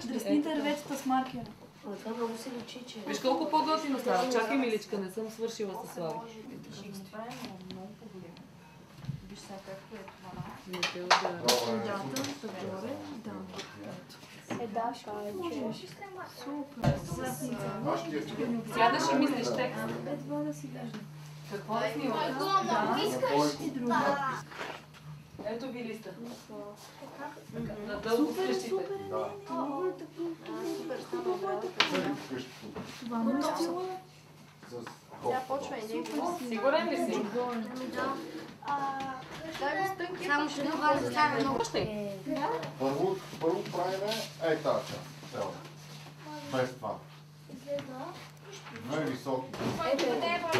Дръсни дърветата с маркера. Това много се личи, че... Виж колко по-готино става. Чакай, миличка, не съм свършила с Слави. Ще го направим много по-голям. Виж сега както е това. Дата, отгоре, да. Да, супер. Сядаш и мислиш текст. Едва да си вижда. Какво да снимаш? И друго. Ето ви листа. Надълго къщите. Това ме е стила. Тя почва и него. Сигурен ли си? Само ще това да стане много. Първо правиме тази част. Без това. Две високи. Това е негово.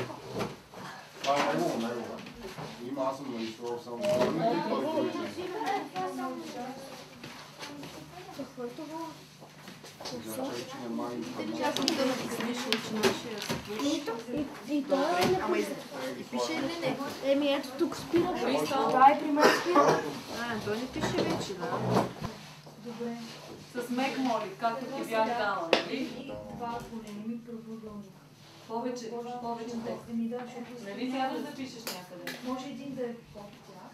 Има, аз съм нарисувал само Пише ли не? Еми ето тук спира. Дай при мен спира. Той не пише вече, да. Добре. С мек моли, както ти бях дала, нали? Това големи правоъгълник. Повече текст. Нали сядаш да пишеш някъде? Може един да е под тях.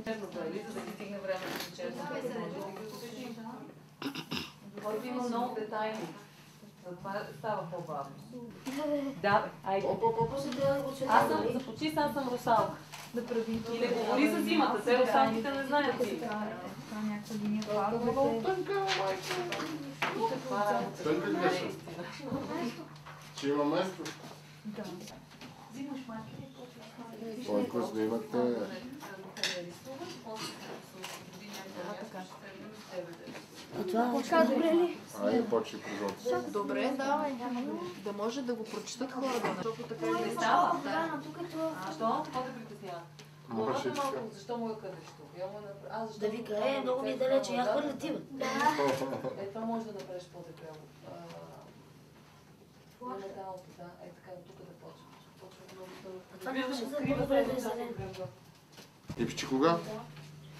Черно дали, за да ти стигне време за черно. Който има много детайли. Затова става по-бавно. Да, айде. Аз съм, започни сега, аз съм русалка. Да прави. И не говори за зимата, те русалките не знаят ти. Това е някаква линия фарбовете. Тънка греша. Че има место. Да. Взимаш маркери и почваш. Той, ако снимате... Така, добре ли? Айде, почи прозорци. Добре, давай. Да може да го прочитат хората. Защото така Не става. Защо? Какво те притеснява? Може Малко, защо му я къдеш тук? Да вика, много ми е далече, я хвърля ти, бе. Това може да направиш по-дебело. Металото, да, така, от тук да почва. Това нямаше за по-добре да е зелено. И пичи кога?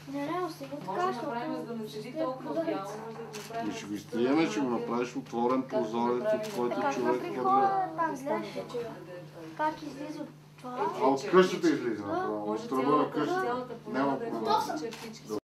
Може да направим, за да не седи толкова бяло, може да го направим. И ще го изтриеме, ще го направиш отворен прозорец, от който човек хвърля. Как излиза от това? А от къщата излиза, Може от тръба на къщата. цялата Няма поляна да проблем. е чертички.